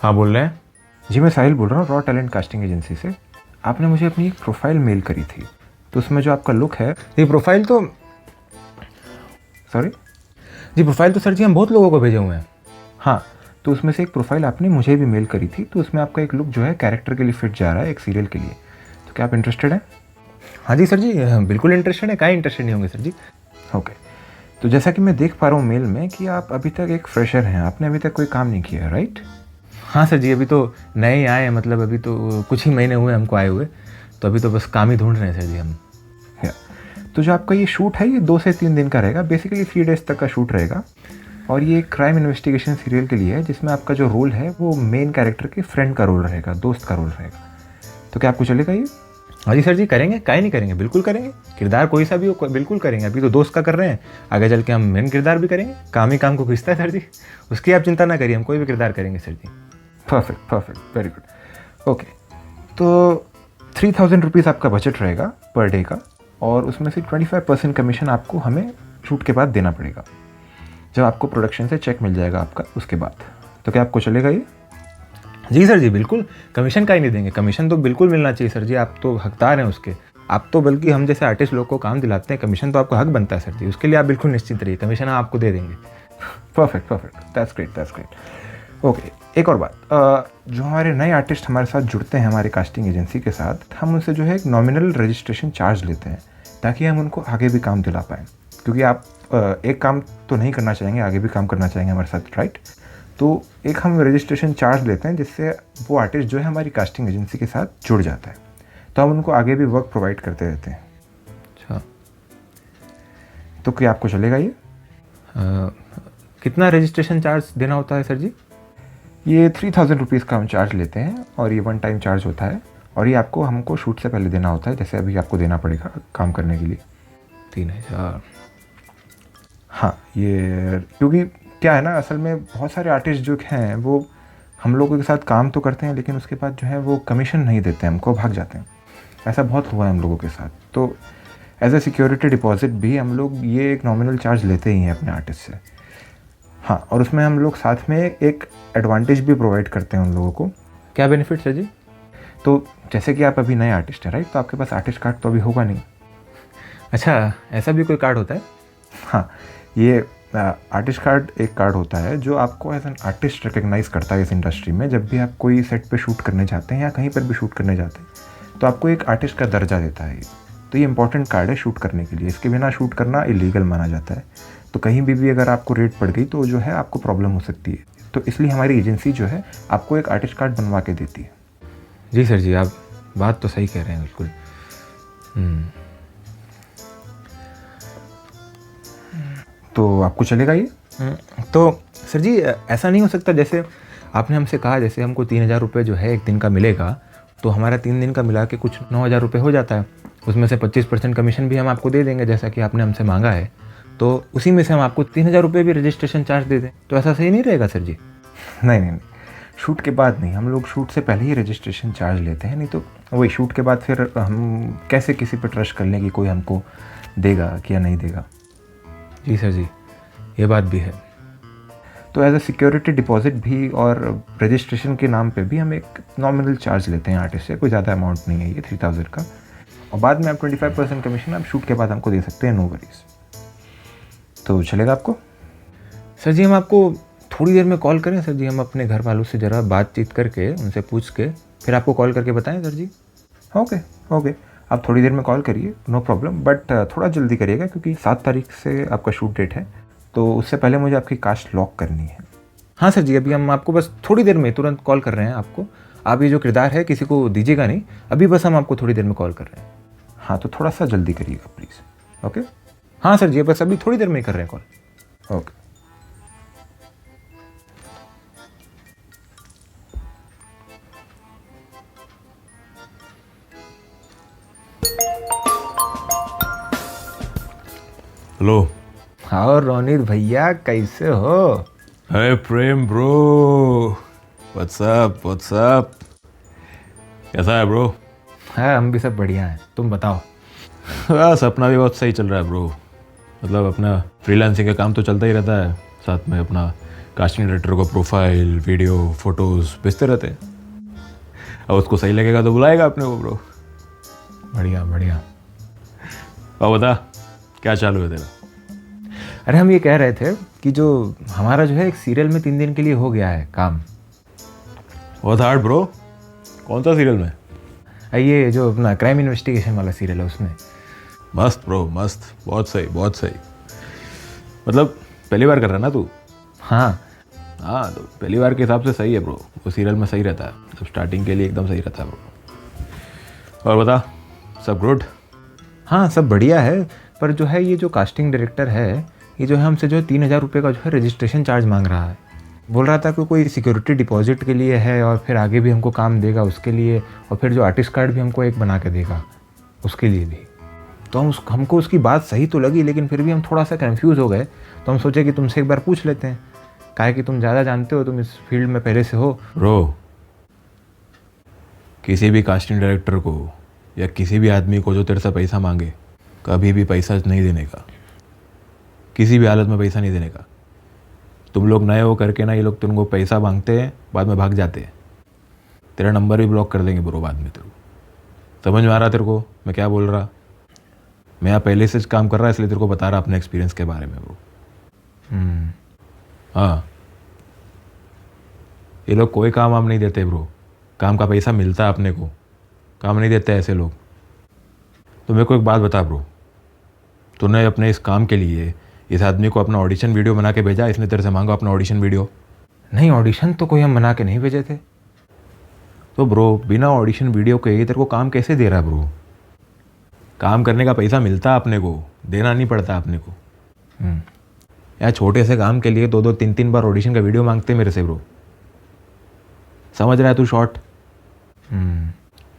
हाँ, बोल रहे हैं। जी मैं साहिल बोल रहा हूँ रॉ टैलेंट कास्टिंग एजेंसी से। आपने मुझे अपनी एक प्रोफाइल मेल करी थी, तो उसमें जो आपका लुक है ये प्रोफाइल तो सॉरी जी प्रोफाइल तो सर जी हम बहुत लोगों को भेजे हुए हैं। हाँ, तो उसमें से एक प्रोफाइल आपने मुझे भी मेल करी थी, तो उसमें आपका एक लुक जो है कैरेक्टर के लिए फिट जा रहा है, एक सीरियल के लिए। तो क्या आप इंटरेस्टेड हैं? हाँ जी सर जी, बिल्कुल इंटरेस्टेड है। काहे इंटरेस्टेड नहीं होंगे सर जी। ओके, तो जैसा कि मैं देख पा रहा हूँ मेल में कि आप अभी तक एक फ्रेशर हैं, आपने अभी तक कोई काम नहीं किया है, राइट? हाँ सर जी, अभी तो नए ही आए हैं, मतलब अभी तो कुछ ही महीने हुए हमको आए हुए, तो अभी तो बस काम ही ढूंढ रहे हैं सर जी हम। या तो जो आपका ये शूट है ये 2 से 3 दिन का रहेगा, बेसिकली 3 डेज़ तक का शूट रहेगा। और ये क्राइम इन्वेस्टिगेशन सीरियल के लिए है, जिसमें आपका जो रोल है वो मेन कैरेक्टर के फ्रेंड का रोल रहेगा, दोस्त का रोल रहेगा। तो क्या आपको चलेगा ये? हाँ जी सर जी, करेंगे, काहे नहीं करेंगे, बिल्कुल करेंगे। किरदार कोई सा भी हो बिल्कुल करेंगे। अभी तो दोस्त का कर रहे हैं, आगे चल के हम मेन किरदार भी करेंगे। काम ही काम को खींचता है सर जी, उसकी आप चिंता ना करिए, हम कोई भी किरदार करेंगे सर जी। Perfect, very good. ओके, तो 3000 रुपीज़ आपका बजट रहेगा पर डे का, और उसमें से 25% कमीशन आपको हमें शूट के बाद देना पड़ेगा, जब आपको प्रोडक्शन से चेक मिल जाएगा आपका उसके बाद। तो क्या आपको चलेगा ये? जी सर जी, बिल्कुल। कमीशन काहे नहीं देंगे, कमीशन तो बिल्कुल मिलना चाहिए सर जी, आप तो हकदार हैं उसके। आप तो बल्कि हम जैसे आर्टिस्ट लोग को काम दिलाते हैं, कमीशन तो आपको हक बनता है सर जी, उसके लिए आप बिल्कुल निश्चिंत रहिए, कमीशन हम आपको दे देंगे। Perfect, that's great. ओके, एक और बात, जो हमारे नए आर्टिस्ट हमारे साथ जुड़ते हैं हमारे कास्टिंग एजेंसी के साथ, हम उनसे जो है एक नॉमिनल रजिस्ट्रेशन चार्ज लेते हैं, ताकि हम उनको आगे भी काम दिला पाएँ। क्योंकि आप एक काम तो नहीं करना चाहेंगे, आगे भी काम करना चाहेंगे हमारे साथ, राइट? तो एक हम रजिस्ट्रेशन चार्ज लेते हैं, जिससे वो आर्टिस्ट जो है हमारी कास्टिंग एजेंसी के साथ जुड़ जाता है, तो हम उनको आगे भी वर्क प्रोवाइड करते रहते हैं। अच्छा, तो क्या आपको चलेगा ये? कितना रजिस्ट्रेशन चार्ज देना होता है सर जी? ये 3000 रुपीज़ का हम चार्ज लेते हैं, और ये 1 टाइम चार्ज होता है, और ये आपको हमको शूट से पहले देना होता है, जैसे अभी आपको देना पड़ेगा काम करने के लिए। 3000? हाँ, ये क्योंकि क्या है ना, असल में बहुत सारे आर्टिस्ट जो हैं वो हम लोगों के साथ काम तो करते हैं, लेकिन उसके बाद जो है वो कमीशन नहीं देते हैं हमको, भाग जाते हैं। ऐसा बहुत हुआ है हम लोगों के साथ। तो एज ए सिक्योरिटी डिपॉजिट भी हम लोग ये एक नॉमिनल चार्ज लेते ही हैं अपने आर्टिस्ट से। हाँ, और उसमें हम लोग साथ में एक एडवांटेज भी प्रोवाइड करते हैं उन लोगों को। क्या बेनिफिट सर जी? तो जैसे कि आप अभी नए आर्टिस्ट हैं, राइट? तो आपके पास आर्टिस्ट कार्ड तो अभी होगा नहीं। अच्छा, ऐसा भी कोई कार्ड होता है? हाँ, ये आर्टिस्ट कार्ड एक कार्ड होता है जो आपको एज एन आर्टिस्ट रिकग्नाइज़ करता है इस इंडस्ट्री में। जब भी आप कोई सेट पे शूट करने जाते हैं या कहीं पर भी शूट करने जाते हैं, तो आपको एक आर्टिस्ट का दर्जा देता है ये। तो ये इंपॉर्टेंट कार्ड है शूट करने के लिए, इसके बिना शूट करना इलीगल माना जाता है। तो कहीं भी अगर आपको रेट पड़ गई तो जो है आपको प्रॉब्लम हो सकती है। तो इसलिए हमारी एजेंसी जो है आपको एक आर्टिस्ट कार्ड बनवा के देती है। जी सर जी, आप बात तो सही कह रहे हैं बिल्कुल। तो आपको चलेगा ये? तो सर जी, ऐसा नहीं हो सकता, जैसे आपने हमसे कहा जैसे हमको 3000 रुपये जो है एक दिन का मिलेगा, तो हमारा 3 दिन का मिला के कुछ 9000 रुपये हो जाता है। उसमें से 25% कमीशन भी हम आपको दे देंगे, जैसा कि आपने हमसे मांगा है। तो उसी में से हम आपको 3000 रुपये भी रजिस्ट्रेशन चार्ज दे दें, तो ऐसा सही नहीं रहेगा सर जी? नहीं, शूट के बाद नहीं, हम लोग शूट से पहले ही रजिस्ट्रेशन चार्ज लेते हैं। नहीं तो वही शूट के बाद फिर हम कैसे किसी पे ट्रस्ट कर लें कि कोई हमको देगा कि या नहीं देगा। जी सर जी, ये बात भी है। तो एज ए सिक्योरिटी डिपॉजिट भी और रजिस्ट्रेशन के नाम पे भी हम एक नॉमिनल चार्ज लेते हैं आर्टिस्ट से, कोई ज़्यादा अमाउंट नहीं है ये 3000 का। और बाद में आप 25% कमीशन आप शूट के बाद हमको दे सकते हैं, नो वरीज। तो चलेगा आपको? सर जी, हम आपको थोड़ी देर में कॉल करें सर जी, हम अपने घर वालों से ज़रा बातचीत करके उनसे पूछ के फिर आपको कॉल करके बताएं सर जी? ओके, आप थोड़ी देर में कॉल करिए, नो प्रॉब्लम, बट थोड़ा जल्दी करिएगा, क्योंकि 7 तारीख से आपका शूट डेट है, तो उससे पहले मुझे आपकी कास्ट लॉक करनी है। हाँ सर जी, अभी हम आपको बस थोड़ी देर में तुरंत कॉल कर रहे हैं आपको। आप ये जो किरदार है किसी को दीजिएगा नहीं, अभी बस हम आपको थोड़ी देर में कॉल कर रहे हैं। हाँ, तो थोड़ा सा जल्दी करिएगा प्लीज़। ओके? हाँ सर जी, बस अभी थोड़ी देर में ही कर रहे हैं कॉल। ओके। हेलो। हाँ रोनित भैया, कैसे हो? हाय प्रेम ब्रो, व्हाट्सअप कैसा है ब्रो? हाँ, हम भी सब बढ़िया हैं, तुम बताओ। बस अपना भी बहुत सही चल रहा है ब्रो। मतलब अपना फ्रीलांसिंग का काम तो चलता ही रहता है, साथ में अपना कास्टिंग डायरेक्टर को प्रोफाइल वीडियो फोटोज भेजते रहते हैं, और उसको सही लगेगा तो बुलाएगा अपने को ब्रो। बढ़िया बढ़िया। और बता क्या चालू है तेरा? अरे हम ये कह रहे थे कि जो हमारा जो है एक सीरियल में 3 दिन के लिए हो गया है काम। बहुत हार्ड ब्रो। कौन सा सीरियल में? ये जो अपना क्राइम इन्वेस्टिगेशन वाला सीरियल है उसमें। मस्त ब्रो मस्त, बहुत सही बहुत सही। मतलब पहली बार कर रहा है ना तू? हाँ हाँ, तो पहली बार के हिसाब से सही है ब्रो, वो सीरियल में सही रहता है, तो स्टार्टिंग के लिए एकदम सही रहता है ब्रो। और बता, सब गुड? हाँ सब बढ़िया है, पर जो है ये जो कास्टिंग डायरेक्टर है ये जो है हमसे जो है 3,000 रुपये का जो है रजिस्ट्रेशन चार्ज मांग रहा है। बोल रहा था कि कोई सिक्योरिटी डिपॉजिट के लिए है और फिर आगे भी हमको काम देगा उसके लिए, और फिर जो आर्टिस्ट कार्ड भी हमको एक बना के देगा उसके लिए भी। तो हमको उसकी बात सही तो लगी, लेकिन फिर भी हम थोड़ा सा कन्फ्यूज़ हो गए। तो हम सोचे कि तुमसे एक बार पूछ लेते हैं, काहे कि तुम ज़्यादा जानते हो, तुम इस फील्ड में पहले से हो। ब्रो, किसी भी कास्टिंग डायरेक्टर को या किसी भी आदमी को जो तेरे से पैसा मांगे, कभी भी पैसा नहीं देने का, किसी भी हालत में पैसा नहीं देने का। तुम लोग नए हो करके ना, ये लोग तुमको पैसा मांगते हैं, बाद में भाग जाते हैं। तेरा नंबर भी ब्लॉक कर देंगे ब्रो बाद में। तेरे को समझ में आ रहा तेरे को मैं क्या बोल रहा? मैं यहाँ पहले से काम कर रहा, इसलिए तेरे को बता रहा अपने एक्सपीरियंस के बारे में ब्रो। हाँ, ये लोग कोई काम वाम नहीं देते ब्रो, काम का पैसा मिलता है अपने को, काम नहीं देते ऐसे लोग। तो मेरे को एक बात बता ब्रो, तूने अपने इस काम के लिए इस आदमी को अपना ऑडिशन वीडियो बना के भेजा, इसने तेरे से मांगा अपना ऑडिशन वीडियो? नहीं, ऑडिशन तो कोई हम बना के नहीं भेजे थे। तो ब्रो बिना ऑडिशन वीडियो के तेरे को काम कैसे दे रहा ब्रो? काम करने का पैसा मिलता है अपने को, देना नहीं पड़ता अपने को। यार छोटे से काम के लिए 2-2 3-3 बार ऑडिशन का वीडियो मांगते मेरे से ब्रो। समझ रहा है तू शॉर्ट?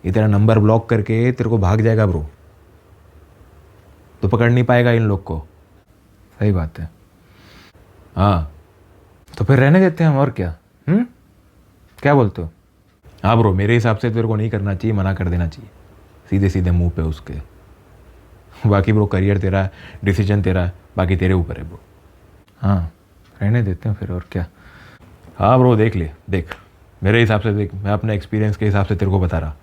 ये तेरा नंबर ब्लॉक करके तेरे को भाग जाएगा ब्रो, तो पकड़ नहीं पाएगा इन लोग को। सही बात है। हाँ तो फिर रहने देते हैं हम, और क्या? क्या बोलते हो? हाँ ब्रो, मेरे हिसाब से तेरे को नहीं करना चाहिए, मना कर देना चाहिए सीधे सीधे मुंह पे उसके। बाकी ब्रो करियर तेरा है, डिसीजन तेरा है, बाकी तेरे ऊपर है ब्रो। हाँ रहने देते हैं फिर, और क्या। हाँ ब्रो देख ले, देख मेरे हिसाब से देख, मैं अपने एक्सपीरियंस के हिसाब से तेरे को बता रहा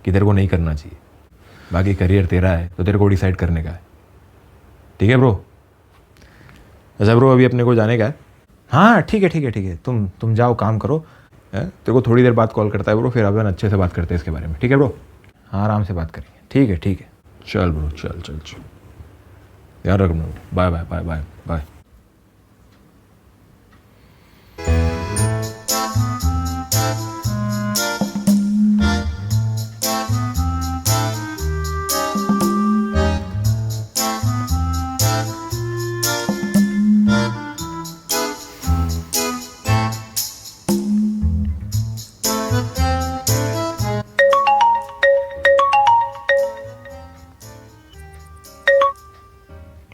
कि तेरे को नहीं करना चाहिए। बाकी करियर तेरा है तो तेरे को डिसाइड करने का है, ठीक है ब्रो? अच्छा ब्रो, अभी अपने को जाने का है। हाँ ठीक है ठीक है ठीक है, तुम जाओ काम करो। तेरे को थोड़ी देर बाद कॉल करता है ब्रो, फिर अपन अच्छे से बात करते हैं इसके बारे में, ठीक है ब्रो? हाँ आराम से बात करेंगे। ठीक है ठीक है। चल ब्रो, चल चल चल, याद रखना। Bye bye bye bye bye.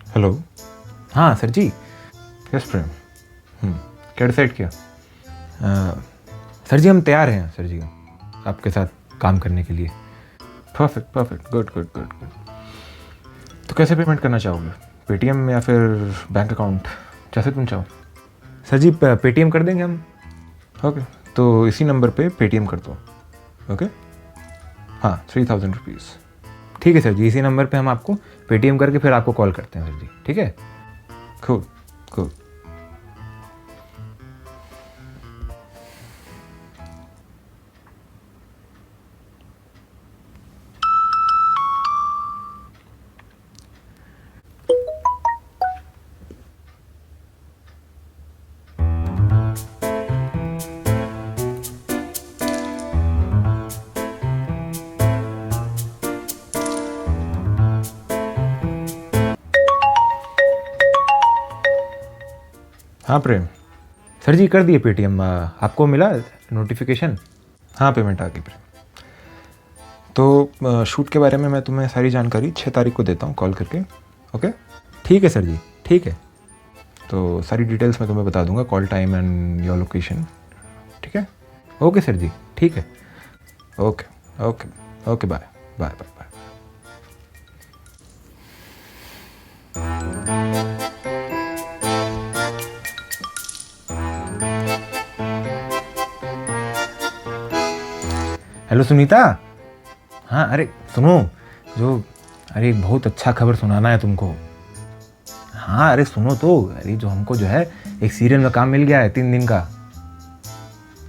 Hello. हाँ सर जी। यस प्रेम। क्या डिसाइड किया? सर जी हम तैयार हैं सर जी आपके साथ काम करने के लिए। Perfect perfect, good good good good. तो कैसे पेमेंट करना चाहोगे? पेटीएम या फिर बैंक अकाउंट, जैसे तुम चाहो। सर जी पेटीएम कर देंगे हम। ओके, तो इसी नंबर पे पेटीएम कर दो। ओके, हाँ 3,000 रुपीज़। ठीक है सर जी, इसी नंबर पे हम आपको पेटीएम करके फिर आपको कॉल करते हैं सर जी, ठीक है? Cool cool. हाँ प्रेम। सर जी कर दिए पेटीएम, आपको मिला नोटिफिकेशन? हाँ पेमेंट आ गई प्रेम। तो शूट के बारे में मैं तुम्हें सारी जानकारी 6 तारीख को देता हूँ कॉल करके। ओके ठीक है सर जी, ठीक है। तो सारी डिटेल्स मैं तुम्हें बता दूंगा, call time and your location, ठीक है? ओके सर जी, ठीक है। Okay okay okay, bye bye bye bye. Hello Sunita, हाँ अरे सुनो, अरे एक बहुत अच्छा खबर सुनाना है तुमको। हाँ अरे सुनो तो, अरे जो हमको जो है एक सीरियल में काम मिल गया है 3 दिन का।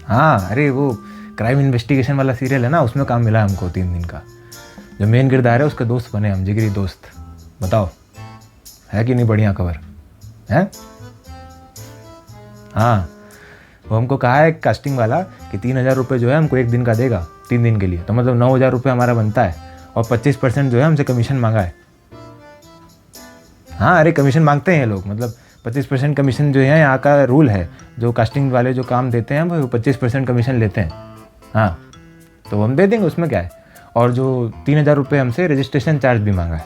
हाँ अरे वो क्राइम इन्वेस्टिगेशन वाला सीरियल है ना, उसमें काम मिला है हमको 3 दिन का। जो मेन किरदार है उसके दोस्त बने हम, जिगरी दोस्त। बताओ है कि नहीं बढ़िया खबर है? हाँ वो हमको कहा है कास्टिंग वाला कि 3,000 रुपये जो है हमको 1 दिन का देगा 3 दिन के लिए, तो मतलब 9,000 रुपये हमारा बनता है, और 25% जो है हमसे कमीशन मांगा है। हाँ अरे कमीशन मांगते हैं ये लोग, मतलब 25% कमीशन जो है यहाँ का रूल है। जो कास्टिंग वाले जो काम देते हैं वो 25% कमीशन लेते हैं। हाँ तो हम दे देंगे, उसमें क्या है। और जो 3,000 रुपये हमसे रजिस्ट्रेशन चार्ज भी मांगा है।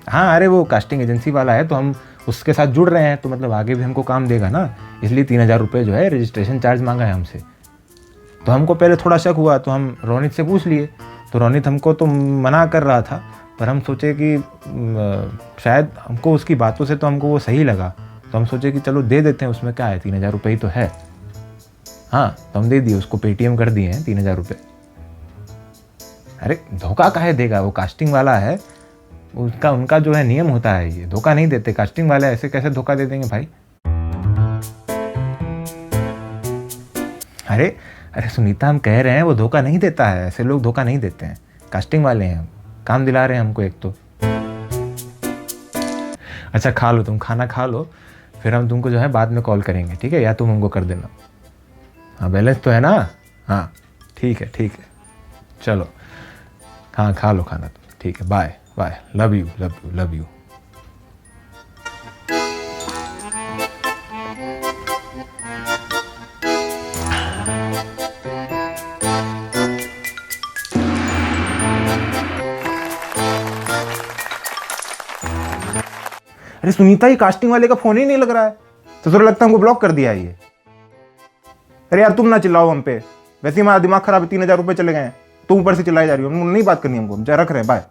हाँ अरे वो कास्टिंग एजेंसी वाला है तो हम उसके साथ जुड़ रहे हैं, तो मतलब आगे भी हमको काम देगा ना, इसलिए 3,000 रुपये जो है रजिस्ट्रेशन चार्ज मांगा है हमसे। तो हमको पहले थोड़ा शक हुआ, तो हम रोनित से पूछ लिए, तो रोनित हमको तो मना कर रहा था, पर हम सोचे कि शायद हमको उसकी बातों से तो हमको वो सही लगा, तो हम सोचे कि चलो दे देते हैं, उसमें क्या है, 3,000 रुपये ही तो है। हाँ तो हम दे दिए उसको, पेटीएम कर दिए हैं 3,000 रुपये। अरे धोखा काहे देगा, वो कास्टिंग वाला है, उनका जो है नियम होता है, ये धोखा नहीं देते कास्टिंग वाले, ऐसे कैसे धोखा दे देंगे भाई। अरे सुनीता हम कह रहे हैं वो धोखा नहीं देता है, ऐसे लोग धोखा नहीं देते हैं, कास्टिंग वाले हैं, काम दिला रहे हैं हमको एक तो। अच्छा खा लो, तुम खाना खा लो, फिर हम तुमको जो है बाद में कॉल करेंगे, ठीक है, या तुम हमको कर देना। हाँ बैलेंस तो है ना? हाँ ठीक है चलो, हाँ खा लो खाना तुम, ठीक है, bye bye, love you love you love you. अरे सुनीता ये कास्टिंग वाले का फोन ही नहीं लग रहा है, तो थोड़ा लगता है हमको ब्लॉक कर दिया है ये। अरे यार तुम ना चिल्लाओ हम पे, वैसे ही हमारा दिमाग खराब है, 3,000 रुपये चले गए हैं, तुम ऊपर से चिल्लाई जा रही हो, नहीं बात करनी हमको, हम रख रहे हैं, बाय।